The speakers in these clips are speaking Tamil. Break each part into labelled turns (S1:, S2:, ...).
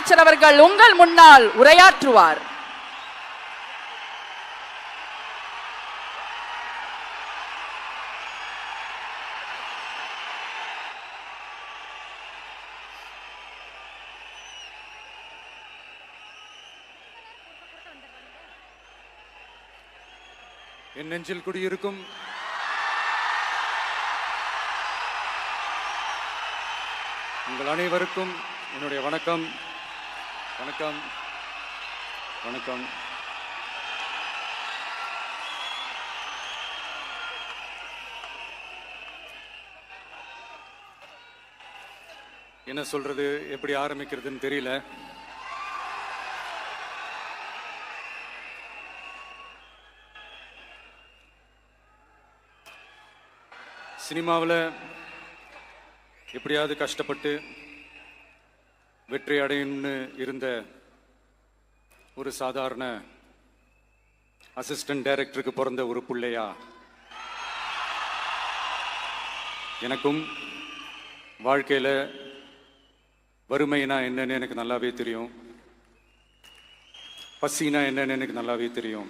S1: முதலமைச்சர் அவர்கள் உங்கள் முன்னால் உரையாற்றுவார்.
S2: என் நெஞ்சில் குடியிருக்கும் உங்கள் அனைவருக்கும் என்னுடைய வணக்கம். வணக்கம் வணக்கம். என்ன சொல்றது, எப்படி ஆரம்பிக்கிறதுன்னு தெரியல. சினிமாவில் எப்படியாவது கஷ்டப்பட்டு வெற்றி அடையணும்னு இருந்த ஒரு சாதாரண அசிஸ்டன்ட் டைரக்டருக்கு பிறந்த ஒரு பிள்ளையா எனக்கும் வாழ்க்கையில் வறுமைனா என்னன்னு எனக்கு நல்லாவே தெரியும், பசினா என்னன்னு எனக்கு நல்லாவே தெரியும்.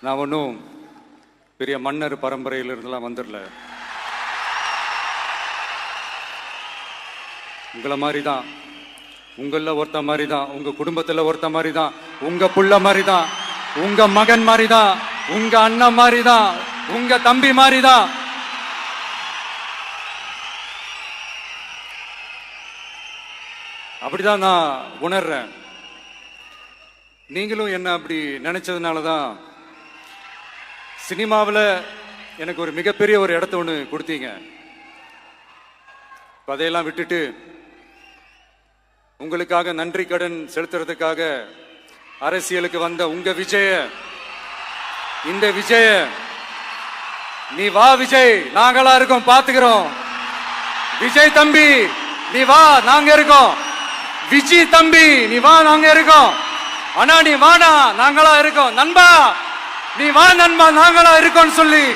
S2: நான் ஒன்றும் பெரிய மன்னர் பரம்பரையிலிருந்துலாம் வந்துடல. உங்களை மாதிரி தான், உங்களில் ஒருத்த மாதிரி தான், உங்க குடும்பத்தில் ஒருத்த மாதிரி தான், உங்க புள்ள மாதிரி தான், உங்க மகன் மாதிரி தான், உங்க அண்ணன் மாதிரி தான், உங்க தம்பி மாதிரி தான். அப்படிதான் நான் உணர்றேன். நீங்களும் என்ன அப்படி நினைச்சதுனால தான் சினிமாவில் எனக்கு ஒரு மிகப்பெரிய ஒரு இடத்த ஒன்று கொடுத்தீங்க. அதையெல்லாம் விட்டுட்டு உங்களுக்காக நன்றி கடன் செலுத்துறதுக்காக அரசியலுக்கு வந்த உங்க விஜய, இந்த விஜய, நீ வா விஜய், நாங்களா இருக்கோம், பாத்துக்கிறோம். விஜய் தம்பி நீ வா, நாங்க இருக்கோம். விஜய் தம்பி நீ வா, நாங்க இருக்கோம். அண்ணா நீ வாடா, நாங்களா இருக்கோம். நண்பா நீ வா நண்பா, நாங்களா இருக்கோம் சொல்லி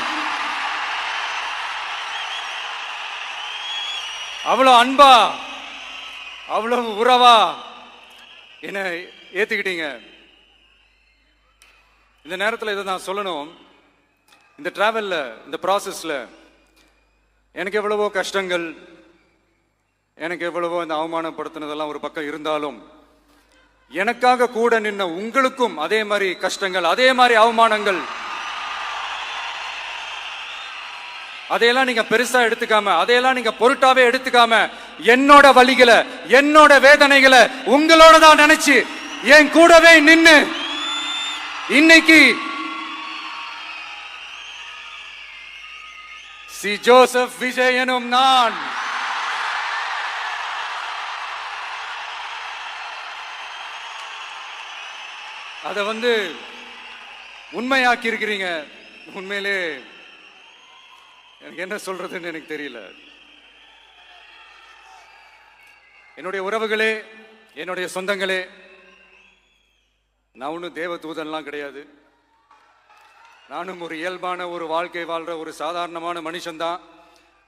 S2: அவ்வளவு அன்பா, அவ்வளவு உறவா என்ன ஏத்துக்கிட்டீங்க. இந்த நேரத்தில் இதை நான் சொல்லணும். இந்த டிராவல்ல, இந்த ப்ராசஸ்ல எனக்கு எவ்வளவோ கஷ்டங்கள், எனக்கு எவ்வளவோ இந்த அவமானப்படுத்தினதெல்லாம் ஒரு பக்கம் இருந்தாலும், எனக்காக கூட நின்ன உங்களுக்கும் அதே மாதிரி கஷ்டங்கள், அதே மாதிரி அவமானங்கள், அதையெல்லாம் நீங்க பெருசா எடுத்துக்காம, அதையெல்லாம் நீங்க பொருட்டாவே எடுத்துக்காம, என்னோட வலிகளை, என்னோட வேதனைகளை உங்களோட தான் நினைச்சு என் கூடவே நின்னு இன்னைக்கு சி ஜோசப் விஜய் எனும் நான் அதை உண்மையாக்கி இருக்கிறீங்க. உண்மையிலே எனக்கு என்ன சொல்றதுன்னு எனக்கு தெரியல. என்னுடைய உறவுகளே, என்னுடைய சொந்தங்களே, நான் ஒன்றும் தேவ தூதன்லாம் கிடையாது. நானும் ஒரு இயல்பான ஒரு வாழ்க்கை வாழ்ற ஒரு சாதாரணமான மனுஷன்தான்.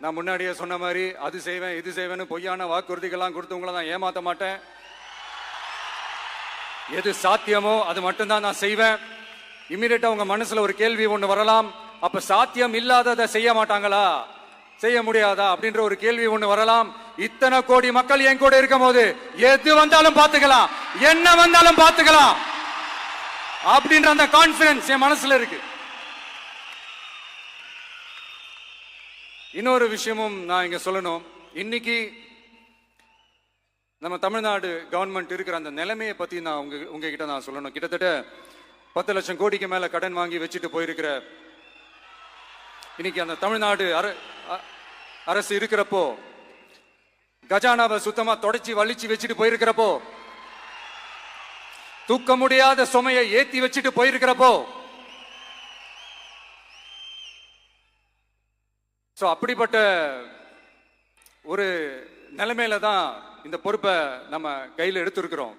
S2: நான் முன்னாடியே சொன்ன மாதிரி அது செய்வேன் இது செய்வேன்னு பொய்யான வாக்குறுதிகள்லாம் கொடுத்து உங்களை நான் ஏமாற்ற மாட்டேன். எது சாத்தியமோ அது மட்டும்தான் நான் செய்வேன். இம்மிடியேட்டா உங்க மனசுல ஒரு கேள்வி ஒண்ணு வரலாம், அப்ப சாத்தியம் இல்லாததை செய்ய மாட்டாங்களா, செய்ய முடியாதா அப்படின்ற ஒரு கேள்வி ஒண்ணு வரலாம். இத்தனை கோடி மக்கள் என் கூட இருக்கும் போது எது வந்தாலும் பாத்துக்கலாம், என்ன வந்தாலும் பாத்துக்கலாம் அப்படின்ற அந்த கான்பிடன்ஸ் என் மனசுல இருக்கு. இன்னொரு விஷயமும் நான் இங்க சொல்லணும். இன்னைக்கு நம்ம தமிழ்நாடு கவர்மெண்ட் இருக்கிற அந்த நிலைமையை பத்தி நான் உங்ககிட்ட நான் சொல்லணும். கிட்டத்தட்ட 10 லட்சம் கோடிக்கு மேல கடன் வாங்கி வச்சுட்டு போயிருக்கிற இன்னைக்கு அந்த தமிழ்நாடு அரசு இருக்கிறப்போ, கஜானாவை சுத்தமா தொடச்சி வலிச்சு வச்சுட்டு போயிருக்கிறப்போ, தூக்க முடியாத சுமையை ஏத்தி வச்சுட்டு போயிருக்கிறப்போ, அப்படிப்பட்ட ஒரு நிலைமையில தான் இந்த பொறுப்பை நம்ம கையில் எடுத்திருக்கிறோம்.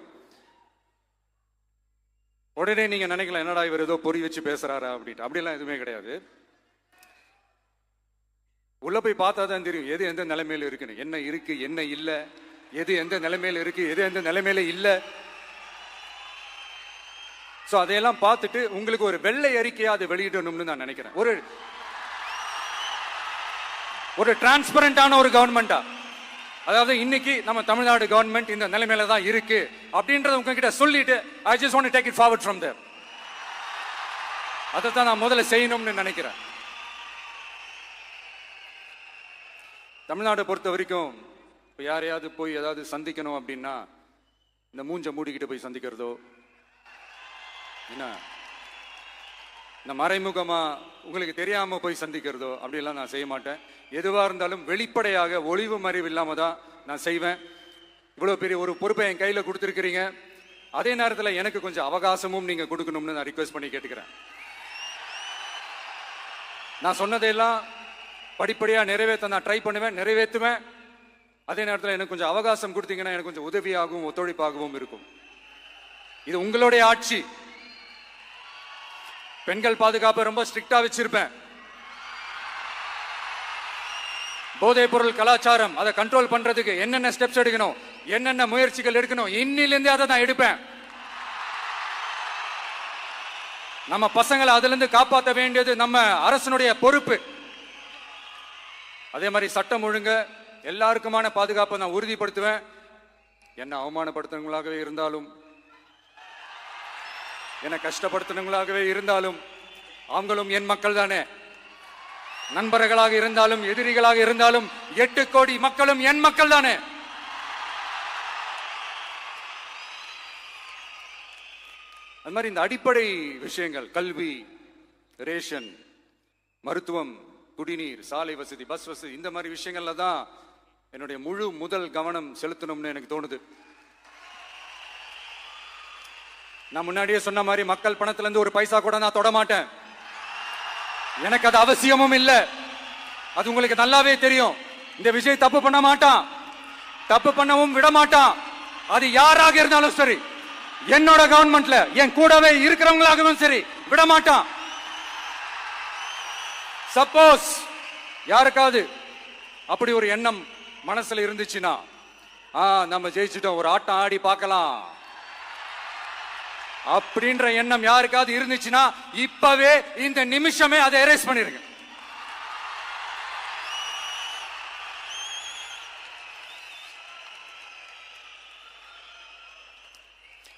S2: உடனே நீங்க நினைக்கலாம், என்னடா இவர் ஏதோ பொறி வச்சு பேசுறாரா அப்படின்ட்டு. அப்படிலாம் எதுவுமே கிடையாது. உள்ள போய் பார்த்தா தான் தெரியும் எது எந்த நிலைமையில இருக்குன்னு. என்ன இருக்கு, என்ன இல்ல, எது எந்த நிலைமையில இருக்கு, எது எந்த நிலைமையில இல்ல. சோ அதையெல்லாம் பார்த்துட்டு உங்களுக்கு ஒரு வெள்ளை அறிக்கையா அதை வெளியிடணும்னு நான் நினைக்கிறேன். ஒரு டிரான்ஸ்பரண்டான ஒரு கவர்மெண்டா, அதாவது இன்னைக்கு நம்ம தமிழ்நாடு கவர்மெண்ட் இந்த நிலைமையில தான் இருக்கு அப்படின்றத உங்ககிட்ட சொல்லிட்டு I just want to take it forward from there. அதை தான் நான் முதல்ல செய்யணும்னு நினைக்கிறேன். தமிழ்நாட்டை பொறுத்த வரைக்கும் இப்போ யாரையாவது போய் ஏதாவது சந்திக்கணும் அப்படின்னா இந்த மூஞ்ச மூடிக்கிட்டு போய் சந்திக்கிறதோ, என்ன இந்த மறைமுகமா உங்களுக்கு தெரியாம போய் சந்திக்கிறதோ அப்படியெல்லாம் நான் செய்ய மாட்டேன். எதுவா இருந்தாலும் வெளிப்படையாக ஒளிவு மறைவு இல்லாம தான் நான் செய்வேன். இவ்வளவு பெரிய ஒரு பொறுப்பை என் கையில கொடுத்துருக்கிறீங்க. அதே நேரத்தில் எனக்கு கொஞ்சம் அவகாசமும் நீங்க கொடுக்கணும்னு நான் ரிக்வெஸ்ட் பண்ணி கேட்டுக்கிறேன். நான் சொன்னதையெல்லாம் படிப்படியா நிறைவேற்ற நான் ட்ரை பண்ணுவேன், நிறைவேற்றுவேன். அதே நேரத்தில் எனக்கு கொஞ்சம் அவகாசம் கொடுத்தீங்கன்னா எனக்கு கொஞ்சம் உதவியாகவும் ஒத்துழைப்பாகவும் இருக்கும். இது உங்களுடைய ஆட்சி. பெண்கள் பாதுகாப்பை ரொம்ப ஸ்ட்ரிக்டா வச்சிருப்பேன். போதைப் பொருள் கலாச்சாரம் அதை கண்ட்ரோல் பண்றதுக்கு என்னென்ன ஸ்டெப்ஸ் எடுக்கணும், என்னென்ன முயற்சிகள் எடுக்கணும், இன்னிலிருந்தே அதை நான் எடுப்பேன். நம்ம பசங்களை அதுல இருந்து காப்பாற்ற வேண்டியது நம்ம அரசனுடைய பொறுப்பு. அதே மாதிரி சட்டம் ஒழுங்கு எல்லாருக்குமான பாதுகாப்பை நான் உறுதிப்படுத்துவேன். என்ன அவமானப்படுத்துறவங்களாகவே இருந்தாலும், என்ன கஷ்டப்படுத்துறவங்களாகவே இருந்தாலும், அவங்களும் என் மக்கள் தானே. நண்பர்களாக இருந்தாலும் எதிரிகளாக இருந்தாலும் 8 கோடி மக்களும் என் மக்கள் தானே. அது மாதிரி இந்த அடிப்படை விஷயங்கள், கல்வி, ரேஷன், மருத்துவம், குடிநீர், சாலை வசதி, பஸ் வசதி, இந்த மாதிரி விஷயங்கள்ல தான் என்னுடைய முழு முதல் கவனம் செலுத்தணும்னு எனக்கு தோணுது. நான் முன்னாடியே சொன்ன மாதிரி மக்கள் பணத்துல இருந்து ஒரு பைசா கூட நான் தொட மாட்டேன். எனக்கு அது அவசியமும் இல்லை. அது உங்களுக்கு நல்லாவே தெரியும். இந்த விஜய் தப்பு பண்ண மாட்டான், தப்பு பண்ணவும் விட மாட்டான். அது யாராக இருந்தாலும் சரி, என்னோட கவர்மெண்ட்ல என் கூடவே இருக்கிறவங்களாகவும் சரி, விட மாட்டான். சப்போஸ் யாருக்காவது அப்படி ஒரு எண்ணம் மனசுல இருந்துச்சுன்னா, நம்ம ஜெயிச்சிட்டோம், ஒரு ஆட்டம் ஆடி பார்க்கலாம் அப்படின்ற எண்ணம் யாருக்காவது இருந்துச்சுன்னா இப்பவே இந்த நிமிஷமே அதை எரேஸ் பண்ணிருங்க.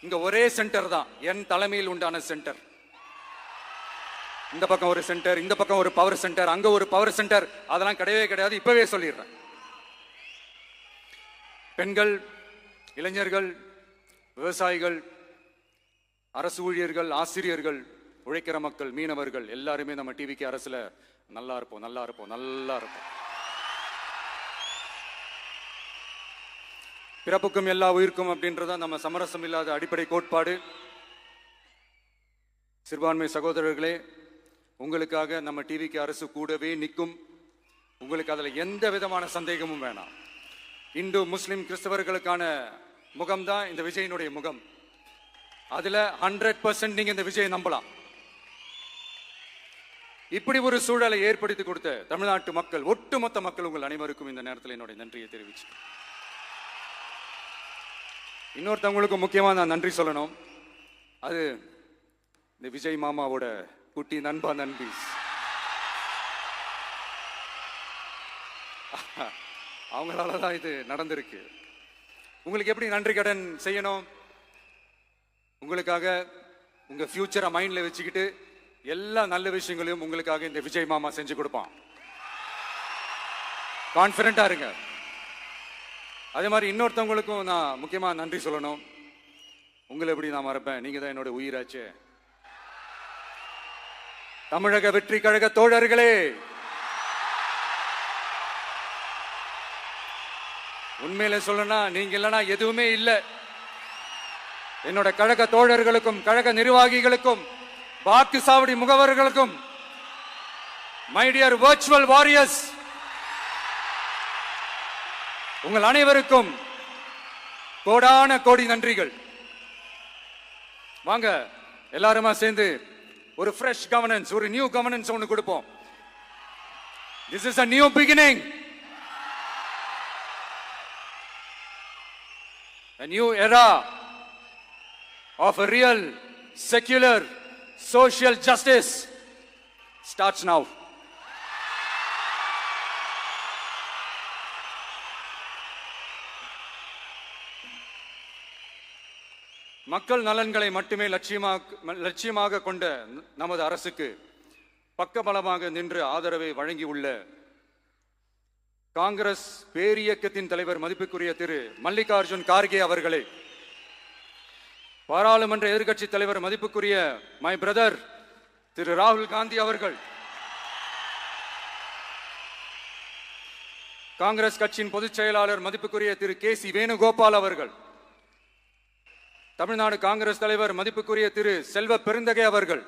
S2: இங்க ஒரே சென்டர் தான், என் தலைமையில் உண்டான சென்டர். இந்த பக்கம் ஒரு சென்டர், இந்த பக்கம் ஒரு பவர் சென்டர், அங்க ஒரு பவர் சென்டர், அதெல்லாம் கிடையவே கிடையாது. இப்பவே சொல்லிடுறேன். பெண்கள், இளைஞர்கள், விவசாயிகள், அரசு ஊழியர்கள், ஆசிரியர்கள், உழைக்கிற மக்கள், மீனவர்கள் எல்லாருமே நம்ம டிவிக்கு அரசுல நல்லா இருப்போம், நல்லா இருப்போம், நல்லா இருப்போம். பிறப்புக்கும் எல்லா உயிருக்கும் அப்படின்றத நம்ம சமரசம் இல்லாத அடிப்படை கோட்பாடு. சிறுபான்மை சகோதரர்களே, உங்களுக்காக நம்ம டிவிக்கு அரசு கூடவே நிற்கும். உங்களுக்கு அதுல எந்த விதமான சந்தேகமும் வேணாம். இந்து, முஸ்லிம், கிறிஸ்தவர்களுக்கான முகம்தான் இந்த விஜயனுடைய முகம். அதுல 100% நீங்க இந்த விஜயை நம்பலாம். இப்படி ஒரு சூழலை ஏற்படுத்தி கொடுத்த தமிழ்நாட்டு மக்கள், ஒட்டுமொத்த மக்கள், உங்கள் அனைவருக்கும் இந்த நேரத்தில் என்னுடைய நன்றியை தெரிவிச்சு, இன்னொருத்தவங்களுக்கு முக்கியமா நான் நன்றி சொல்லணும். அது இந்த விஜய் மாமாவோட குட்டி நண்பா, நண்பி. அவங்களாலதான் இது நடந்திருக்கு. உங்களுக்கு எப்படி நன்றி கடன் செய்யணும்? உங்களுக்காக உங்க ஃபியூச்சரை மைண்ட்ல வச்சுக்கிட்டு எல்லா நல்ல விஷயங்களையும் உங்களுக்காக இந்த விஜய் மாமா செஞ்சு கொடுப்பான். கான்பிடண்டா இருங்க. அதே மாதிரி இன்னொருத்தவங்களுக்கும் நான் முக்கியமா நன்றி சொல்லணும். உங்களை எப்படி நான் மறப்பேன்? நீங்க தான் என்னோட உயிராச்சே. தமிழக வெற்றி கழக தோழர்களே, உண்மையில சொல்லனா நீங்க இல்லைன்னா எதுவுமே இல்லை. என்னோட கழக தோழர்களுக்கும், கழக நிர்வாகிகளுக்கும், வாக்கு சாவடி முகவர்களுக்கும், மை டியர் வர்ச்சுவல் வாரியர்ஸ், உங்கள் அனைவருக்கும் கோடான கோடி நன்றிகள். வாங்க எல்லாருமா சேர்ந்து ஒரு ஃப்ரெஷ் கவர்னன்ஸ், ஒரு நியூ கவர்னன்ஸ் ஒன்று கொடுப்போம். This is a new beginning. A new era of a real, secular, social justice starts now. மக்கள் நலன்களை மட்டுமே லட்சியமாக கொண்ட நமது அரசுக்கு பக்கபலமாக நின்று ஆதரவை வழங்கியுள்ள காங்கிரஸ் பேரியக்கத்தின் தலைவர் மதிப்புக்குரிய திரு மல்லிகார்ஜுன் கார்கே அவர்களே, பாராளுமன்ற எதிர்க்கட்சி தலைவர் மதிப்புக்குரிய மை பிரதர் திரு ராகுல் காந்தி அவர்கள், காங்கிரஸ் கட்சியின் பொதுச் செயலாளர் மதிப்புக்குரிய திரு கே சி வேணுகோபால் அவர்கள், தமிழ்நாடு காங்கிரஸ் தலைவர் மதிப்புக்குரிய திரு செல்வ பெருந்தகை அவர்கள்,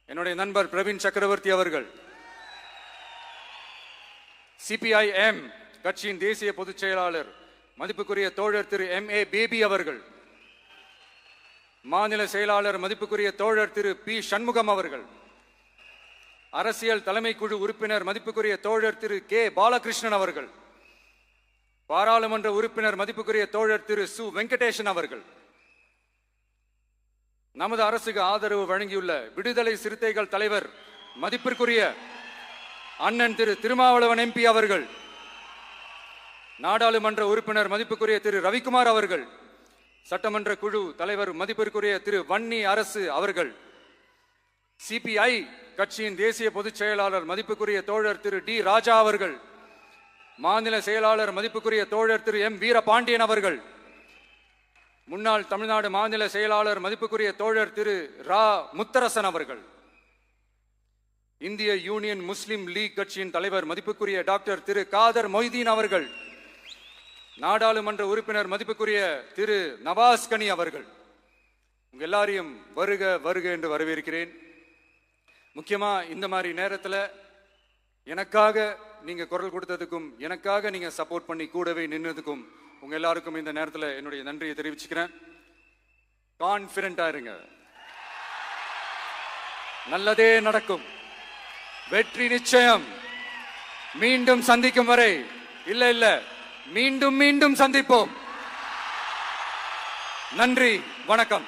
S2: என்னுடைய நண்பர் பிரவீன் சக்கரவர்த்தி அவர்கள், சிபிஐஎம் கட்சியின் தேசிய பொதுச் செயலாளர் மதிப்புக்குரிய தோழர் திரு MA பேபி அவர்கள், மாநில செயலாளர் மதிப்புக்குரிய தோழர் திரு பி சண்முகம் அவர்கள், அரசியல் தலைமை குழு உறுப்பினர் மதிப்புக்குரிய தோழர் திரு கே பாலகிருஷ்ணன் அவர்கள், பாராளுமன்ற உறுப்பினர் மதிப்புக்குரிய தோழர் திரு சு வெங்கடேசன் அவர்கள், நமது அரசுக்கு ஆதரவு வழங்கியுள்ள விடுதலை சிறுத்தைகள் தலைவர் மதிப்பிற்குரிய அண்ணன் திரு திருமாவளவன் MP அவர்கள், நாடாளுமன்ற உறுப்பினர் மதிப்புக்குரிய திரு ரவிக்குமார் அவர்கள், சட்டமன்ற குழு தலைவர் மதிப்பிற்குரிய திரு வன்னி அரசு அவர்கள், CPI கட்சியின் தேசிய பொதுச் செயலாளர் மதிப்புக்குரிய தோழர் திரு டி ராஜா அவர்கள், மாநில செயலாளர் மதிப்புக்குரிய தோழர் திரு M வீரபாண்டியன் அவர்கள், முன்னாள் தமிழ்நாடு மாநில செயலாளர் மதிப்புக்குரிய தோழர் திரு ரா முத்தரசன் அவர்கள், இந்திய யூனியன் முஸ்லிம் லீக் கட்சியின் தலைவர் மதிப்புக்குரிய டாக்டர் திரு காதர் மொய்தீன் அவர்கள், நாடாளுமன்ற உறுப்பினர் மதிப்புக்குரிய திரு நவாஸ் கனி அவர்கள், உங்க எல்லாரையும் வருக வருக என்று வரவேற்கிறேன். முக்கியமா இந்த மாதிரி நேரத்தில் எனக்காக நீங்க குரல் கொடுத்ததுக்கும் எனக்காக நீங்க சப்போர்ட் பண்ணி கூடவே நின்னதுக்கும் உங்க எல்லாருக்கும் இந்த நேரத்தில் என்னுடைய நன்றியை தெரிவிச்சுக்கிறேன். கான்பிடண்டா இருங்க, நல்லதே நடக்கும், வெற்றி நிச்சயம். மீண்டும் சந்திக்கும் வரை இல்ல மீண்டும் மீண்டும் சந்திப்போம். நன்றி, வணக்கம்.